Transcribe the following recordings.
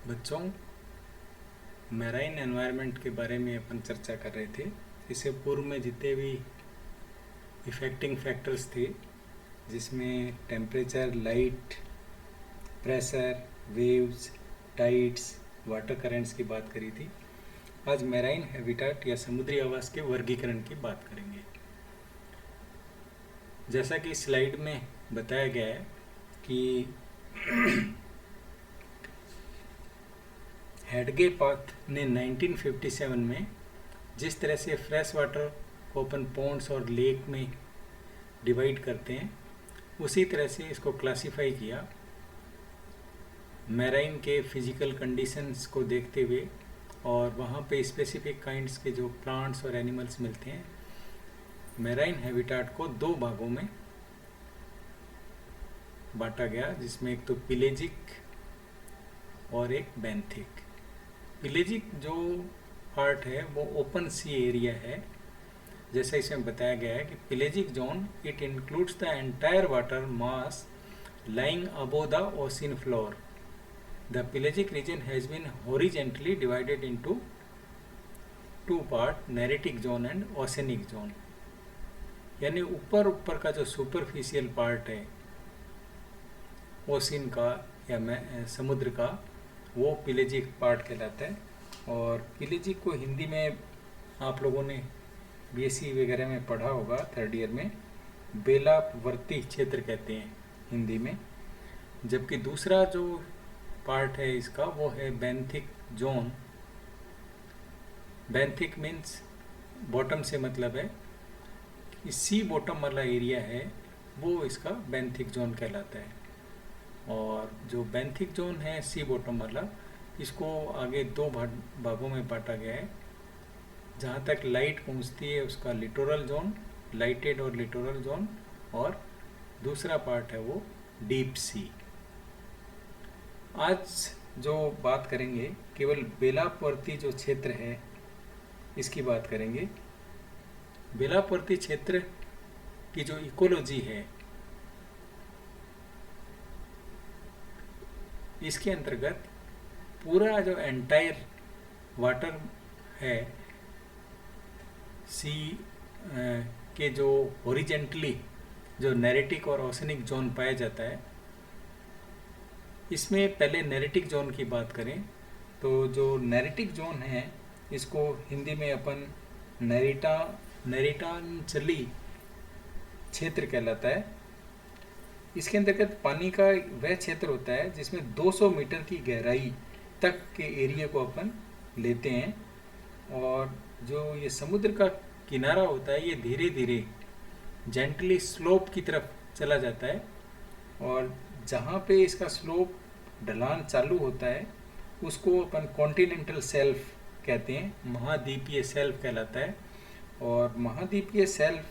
बच्चों, marine environment के बारे में अपन चर्चा कर रहे थे। इससे पूर्व में जितने भी इफेक्टिंग फैक्टर्स थे, जिसमें temperature, light, pressure, waves, tides, water currents की बात करी थी। आज मैराइन हैबिटाट या समुद्री आवास के वर्गीकरण की बात करेंगे। जैसा कि स्लाइड में बताया गया है कि हेडगे पाथ ने 1957 में जिस तरह से फ्रेश वाटर को अपन पॉन्ड्स और लेक में डिवाइड करते हैं, उसी तरह से इसको क्लासिफाई किया मैराइन के फिजिकल कंडीशंस को देखते हुए, और वहाँ पे स्पेसिफिक काइंड्स के जो प्लांट्स और एनिमल्स मिलते हैं। मैराइन हैबिटाट को दो भागों में बांटा गया, जिसमें एक तो पिलेजिक और एक बेंथिक। पिलेजिक जो पार्ट है वो ओपन सी एरिया है। जैसा इसमें बताया गया है कि pelagic zone it includes the entire water mass lying above the ocean floor. The pelagic region has been horizontally divided into two parts, Neritic zone and oceanic zone. यानी ऊपर का जो सुपरफिशियल पार्ट है ओशियन का या समुद्र का, वो पिलेजिक पार्ट कहलाता है। और पिलेजिक को हिंदी में आप लोगों ने बीएससी वगैरह में पढ़ा होगा, थर्ड ईयर में, बेलावर्ती क्षेत्र कहते हैं हिंदी में। जबकि दूसरा जो पार्ट है इसका वो है benthic zone. Benthic means bottom से मतलब है कि सी बॉटम वाला एरिया है, वो इसका बेंथिक जोन कहलाता है। और जो बेंथिक जोन है सी बॉटम वाला, इसको आगे दो भागों में बांटा गया है। जहाँ तक लाइट पहुँचती है उसका लिटोरल जोन, लाइटेड और लिटोरल जोन, और दूसरा पार्ट है वो डीप सी। आज जो बात करेंगे केवल बेलावर्ती जो क्षेत्र है इसकी बात करेंगे। बेलावर्ती क्षेत्र की जो इकोलॉजी है, इसके अंतर्गत पूरा जो एंटायर वाटर है सी के जो हॉरिजेंटली जो नेरेटिक और ओशनिक जोन पाया जाता है, इसमें पहले नेरेटिक जोन की बात करें तो जो नेरेटिक जोन है इसको हिंदी में अपन नैरीटांचली क्षेत्र कहलाता है। इसके अंतर्गत पानी का वह क्षेत्र होता है जिसमें 200 मीटर की गहराई तक के एरिया को अपन लेते हैं। और जो ये समुद्र का किनारा होता है, ये धीरे धीरे जेंटली स्लोप की तरफ चला जाता है। और जहाँ पे इसका स्लोप ढलान चालू होता है उसको अपन कॉन्टिनेंटल शेल्फ कहते हैं, महाद्वीपीय शेल्फ कहलाता है। और महाद्वीपीय शेल्फ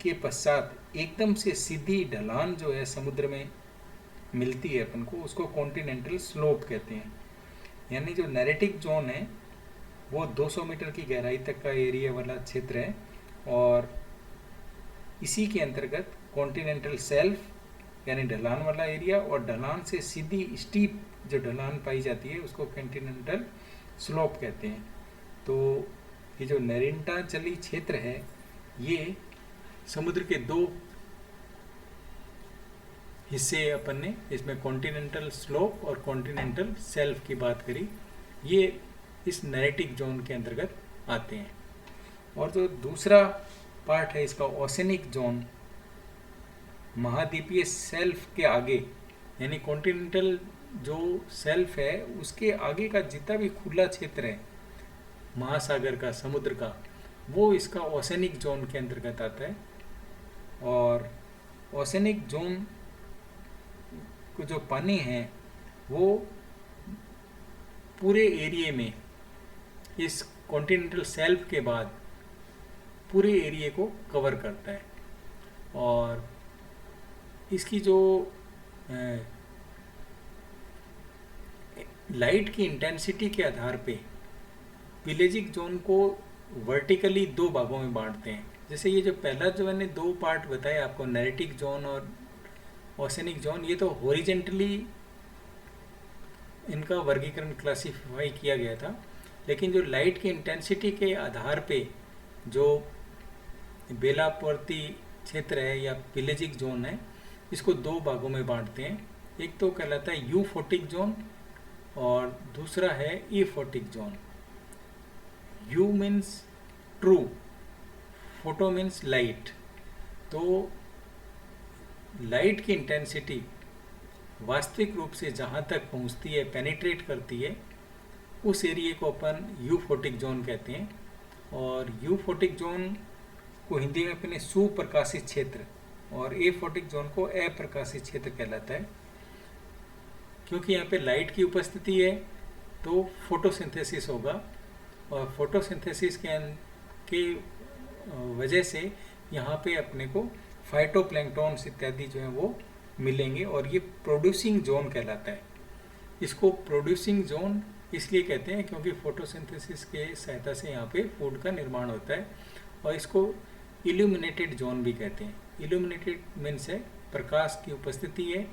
के पश्चात एकदम से सीधी ढलान जो है समुद्र में मिलती है अपन को, उसको कॉन्टिनेंटल स्लोप कहते हैं। यानी जो नैरेटिक जोन है वो 200 मीटर की गहराई तक का एरिया वाला क्षेत्र है, और इसी के अंतर्गत कॉन्टिनेंटल शेल्फ यानी ढलान वाला एरिया, और ढलान से सीधी स्टीप जो ढलान पाई जाती है उसको कॉन्टिनेंटल स्लोप कहते हैं। तो ये जो नैरीटांचली क्षेत्र है, ये समुद्र के दो हिस्से अपन ने इसमें कॉन्टिनेंटल स्लोप और कॉन्टिनेंटल शेल्फ की बात करी। ये इस नैरेटिक जोन के अंतर्गत आते हैं। और जो दूसरा पार्ट है इसका ओशनिक जोन, महाद्वीपीय शेल्फ के आगे, यानी कॉन्टिनेंटल जो शेल्फ है उसके आगे का जितना भी खुला क्षेत्र है महासागर का, समुद्र का, वो इसका ओशनिक जोन के अंतर्गत आता है। और ओशनिक जोन को जो पानी है वो पूरे एरिया में इस कॉन्टिनेंटल शेल्फ के बाद पूरे एरिया को कवर करता है। और इसकी जो लाइट की इंटेंसिटी के आधार पे पिलेजिक जोन को वर्टिकली दो भागों में बांटते हैं। जैसे ये जो पहला जो मैंने दो पार्ट बताए आपको, नैरेटिक जोन और ओशनिक जोन, ये तो हॉरिजेंटली इनका वर्गीकरण क्लासिफाई किया गया था, लेकिन जो लाइट की इंटेंसिटी के आधार पे जो बेलापवर्ती क्षेत्र है या पिलेजिक जोन है, इसको दो भागों में बांटते हैं। एक तो कहलाता है यू फोटिक जोन और दूसरा है euphotic zone. Eu means true, photo means light. तो लाइट की इंटेंसिटी वास्तविक रूप से जहाँ तक पहुँचती है, पेनिट्रेट करती है, उस एरिया को अपन यू फोटिक जोन कहते हैं। और यू फोटिक जोन को हिंदी में अपने सुप्रकाशित क्षेत्र और ए फोटिक जोन को अप्रकाशित क्षेत्र कहलाता है। क्योंकि यहाँ पे लाइट की उपस्थिति है तो फोटोसिंथेसिस होगा, और फोटोसिंथेसिस के वजह से यहाँ पे अपने को फाइटोप्लैंक्टॉन्स इत्यादि जो है वो मिलेंगे, और ये प्रोड्यूसिंग जोन कहलाता है। इसको प्रोड्यूसिंग जोन इसलिए कहते हैं क्योंकि फोटोसिंथेसिस के सहायता से यहाँ पे फूड का निर्माण होता है। और इसको इल्यूमिनेटेड जोन भी कहते हैं। इल्यूमिनेटेड मीन्स है प्रकाश की उपस्थिति है,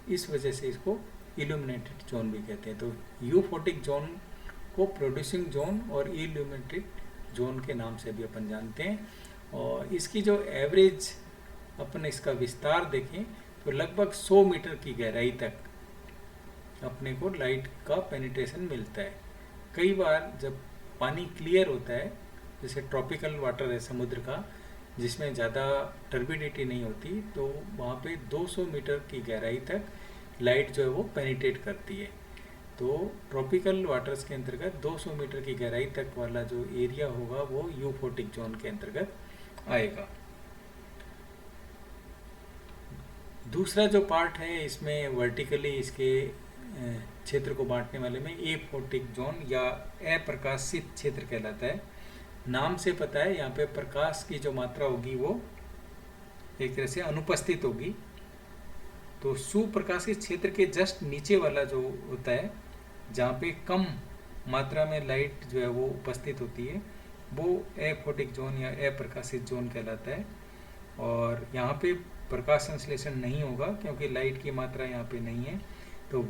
इस वजह से इसको इल्यूमिनेटेड जोन भी कहते हैं। तो यूफोटिक जोन को प्रोड्यूसिंग जोन और इल्यूमिनेटेड जोन के नाम से भी अपन जानते हैं। और इसकी जो एवरेज अपन इसका विस्तार देखें तो लगभग 100 मीटर की गहराई तक अपने को लाइट का पेनिट्रेशन मिलता है। कई बार जब पानी क्लियर होता है, जैसे ट्रॉपिकल वाटर है समुद्र का, जिसमें ज़्यादा टर्बिडिटी नहीं होती, तो वहाँ पे 200 मीटर की गहराई तक लाइट जो है वो पेनिट्रेट करती है। तो ट्रॉपिकल वाटर्स के अंतर्गत 200 मीटर की गहराई तक वाला जो एरिया होगा वो यूफोटिक जोन के अंतर्गत आएगा। दूसरा जो पार्ट है इसमें वर्टिकली इसके क्षेत्र को बांटने वाले में ए फोटिक जोन या अप्रकाशित क्षेत्र कहलाता है। नाम से पता है यहाँ पे प्रकाश की जो मात्रा होगी वो एक तरह से अनुपस्थित होगी। तो सुप्रकाशित क्षेत्र के जस्ट नीचे वाला जो होता है, जहाँ पे कम मात्रा में लाइट जो है वो उपस्थित होती है, वो अफोटिक जोन या अप्रकाशित जोन कहलाता है। और यहाँ पे प्रकाश संश्लेषण नहीं होगा क्योंकि लाइट की मात्रा यहाँ पे नहीं है। तो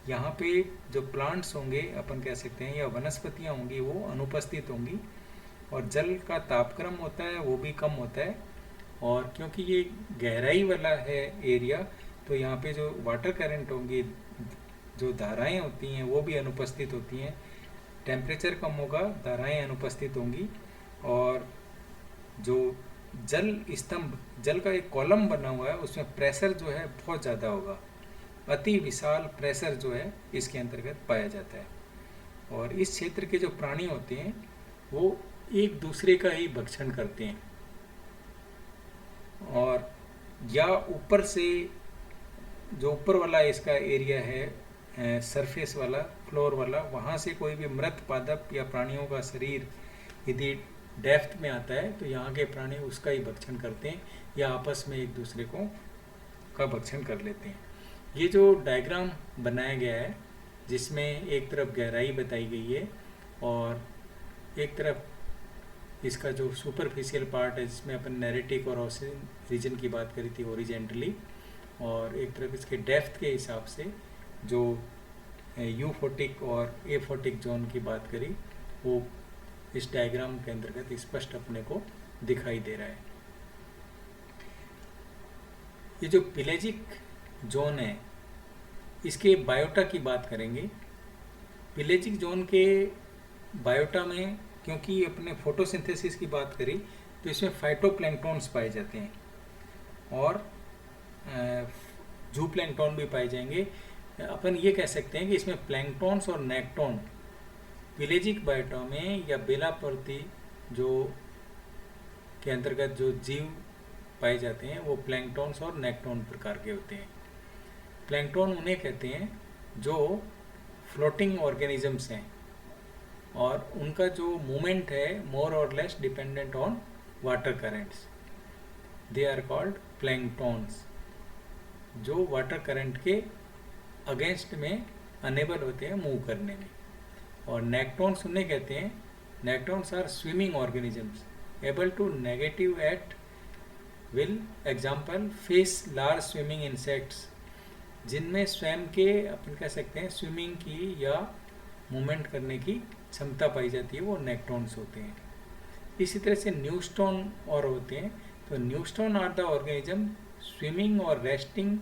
यहाँ पे जो प्लांट्स होंगे अपन कह सकते हैं, या वनस्पतियाँ होंगी, वो अनुपस्थित होंगी। और जल का तापक्रम होता है वो भी कम होता है। और क्योंकि ये गहराई वाला है एरिया, तो यहाँ पे जो वाटर करंट होंगी, जो धाराएं होती हैं, वो भी अनुपस्थित होती हैं। टेम्परेचर कम होगा, धाराएं अनुपस्थित होंगी। और जो जल स्तंभ, जल का एक कॉलम बना हुआ है, उसमें प्रेशर जो है बहुत ज़्यादा होगा। अति विशाल प्रेशर जो है इसके अंतर्गत पाया जाता है। और इस क्षेत्र के जो प्राणी होते हैं वो एक दूसरे का ही भक्षण करते हैं, और या ऊपर से जो ऊपर वाला इसका एरिया है, सरफेस वाला, फ्लोर वाला, वहाँ से कोई भी मृत पादप या प्राणियों का शरीर यदि डेप्थ में आता है तो यहाँ के प्राणी उसका ही भक्षण करते हैं, या आपस में एक दूसरे को का भक्षण कर लेते हैं। ये जो डायग्राम बनाया गया है, जिसमें एक तरफ गहराई बताई गई है और एक तरफ इसका जो सुपरफिशियल पार्ट है, जिसमें अपन नैरेटिक और ओशन रीजन की बात करी थी ओरिजेंटली, और एक तरफ इसके डेप्थ के हिसाब से जो यूफोटिक और एफोटिक जोन की बात करी, वो इस डायग्राम के अंतर्गत स्पष्ट अपने को दिखाई दे रहा है। ये जो पिलेजिक जोन है, इसके बायोटा की बात करेंगे। पिलेजिक जोन के बायोटा में, क्योंकि अपने फोटोसिंथेसिस की बात करी, तो इसमें फाइटोप्लैंक्टॉन्स पाए जाते हैं और जूप्लैंक्टॉन भी पाए जाएंगे। अपन ये कह सकते हैं कि इसमें प्लैंक्टॉन्स और नेक्टॉन पिलेजिक बायोटा में या बेलापवर्ती जो के अंतर्गत जो जीव पाए जाते हैं वो प्लैंक्टॉन्स और नेक्टॉन प्रकार के होते हैं। प्लैंक्टॉन उन्हें कहते हैं जो फ्लोटिंग ऑर्गेनिजम्स हैं और उनका जो मूवमेंट है मोर और less dependent on water currents, they are called planktons, जो वाटर करंट के अगेंस्ट में अनेबल होते हैं मूव करने में। और नेक्टॉन्स उन्हें कहते हैं, nektons are swimming organisms able to negative at will, example fish, large swimming insects. जिनमें स्वयं के अपन कह सकते हैं स्विमिंग की या मूवमेंट करने की क्षमता पाई जाती है, वो नेक्टॉन्स होते हैं। इसी तरह से न्यूस्टोन और होते हैं। तो neuston are the organism swimming और resting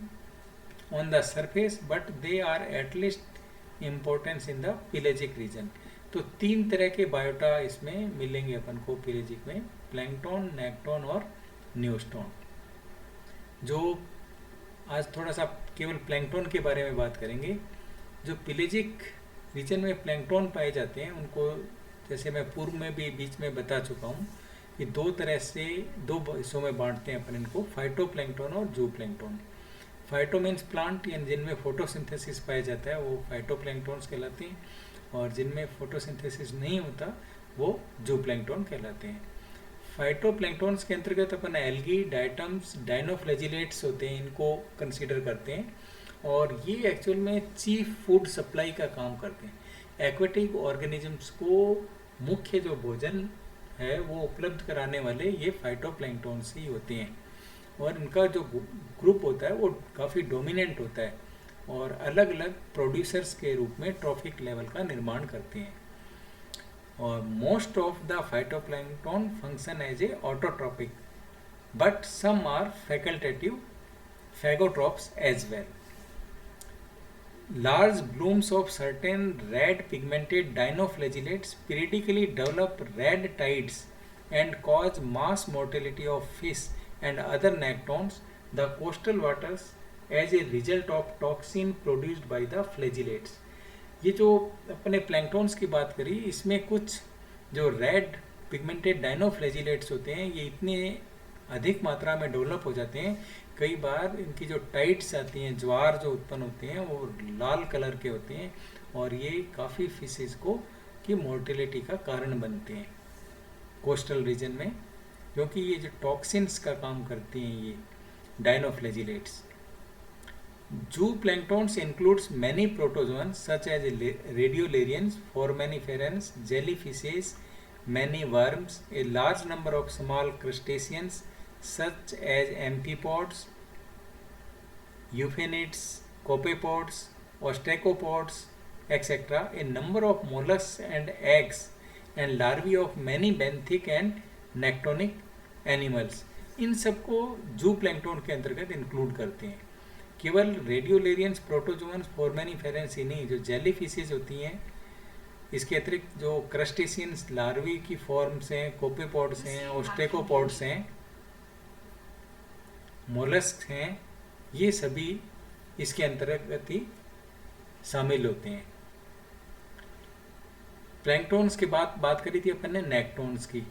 on the surface but they are at least importance in the pelagic region. तो 3 तरह के बायोटा इसमें मिलेंगे अपन को पिलेजिक में, प्लैंकटन, नेक्टॉन और न्यूस्टोन। जो आज थोड़ा सा केवल प्लैंकटन के बारे में बात करेंगे। जो पिलेजिक रीजन में प्लैंकटन पाए जाते हैं उनको, जैसे मैं पूर्व में भी बीच में बता चुका हूँ कि 2 तरह से 2 हिस्सों में बांटते हैं अपन इनको, फाइटोप्लैंकटन और जूप्लैंकटन। फाइटो मीन्स प्लांट, यानी जिनमें फोटोसिंथेसिस पाया जाता है वो फाइटोप्लैंकटन्स कहलाते हैं, और जिनमें फोटोसिंथेसिस नहीं होता वो जूप्लैंकटन कहलाते हैं। फाइटोप्लैंकटन्स के अंतर्गत अपन एल्गी, डायटम्स, डायनोफ्लैजिलेट्स होते हैं, इनको कंसीडर करते हैं, और ये एक्चुअल में चीफ फूड सप्लाई का काम करते हैं। एक्वेटिक ऑर्गेनिजम्स को मुख्य जो भोजन है वो उपलब्ध कराने वाले ये फाइटोप्लैंकटन्स ही होते हैं, और इनका जो ग्रुप होता है वो काफ़ी डोमिनेंट होता है और अलग अलग प्रोड्यूसर्स के रूप में ट्रॉफिक लेवल का निर्माण करते हैं। और most of the phytoplankton function as a autotrophic but some are facultative phagotrophs as well. Large blooms of certain red pigmented dinoflagellates periodically develop red tides and cause mass mortality of fish and other nectons, the coastal waters, as a result of toxin produced by the flagellates. ये जो अपने planktons की बात करी, इसमें कुछ जो red pigmented dinoflagellates होते हैं ये इतने अधिक मात्रा में डेवलप हो जाते हैं, कई बार इनकी जो टाइड्स आती हैं, ज्वार जो उत्पन्न होते हैं वो लाल कलर के होते हैं, और ये काफ़ी फिशेस को की मोर्टेलिटी का कारण बनते हैं कोस्टल रीजन में, क्योंकि ये जो टॉक्सिन्स का काम करती हैं ये dinoflagellates. Zooplankton includes many protozoans such as radiolarians, foraminiferans, jellyfishes, many worms, a large number of small crustaceans such as amphipods, euphenids, copepods, ostracopods, etc., a number of mollusks and eggs, and larvae of many benthic and nectonic animals. इन सबको जू plankton के अंतर्गत include करते हैं। केवल रेडियोलेरियंस, protozoans, फोरमेनिफेरेंस ही नहीं, जो jelly fishes होती हैं, इसके अतिरिक्त जो क्रस्टेशियंस लार्वी की फॉर्म्स हैं, कोपेपॉड्स हैं, ओस्टेकोपॉड्स हैं, मोलस्क हैं, ये सभी इसके अंतर्गत ही शामिल होते हैं। प्लैंकटन्स के बाद बात करी थी अपन ने नेक्टोन्स की।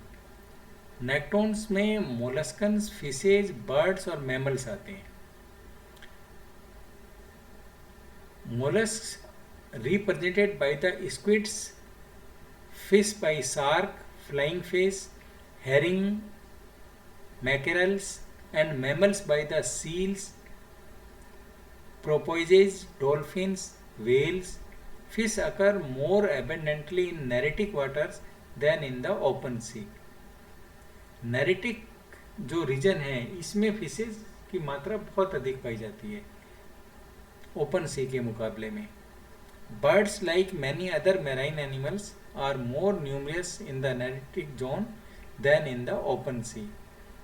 नेक्टोन्स में मोलस्कन्स, फिशेज, बर्ड्स और मैमल्स आते हैं। Mollusks represented by the squids, fish by shark, flying fish, herring, mackerels, and mammals by the seals, porpoises, dolphins, whales. Fish occur more abundantly in neritic waters than in the open sea. Neritic जो reason है इसमें fishes की मात्रा बहुत अधिक पाई जाती है open सी के मुकाबले में। Birds like many other marine animals are more numerous in the neritic zone than in the open sea.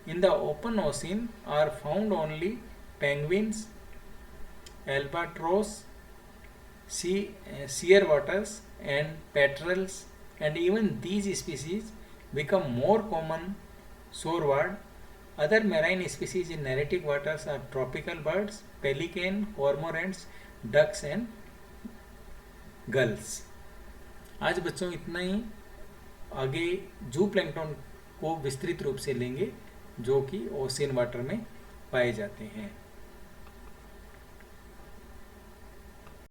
In the open ocean are found only penguins, albatross, shearwaters and petrels, and even these species become more common shoreward. Other marine species in neritic waters are tropical birds, pelican, cormorants, ducks and gulls. आज बच्चों इतना ही। आगे जू plankton को विस्तृत रूप से लेंगे जो कि ओशियन वाटर में पाए जाते हैं।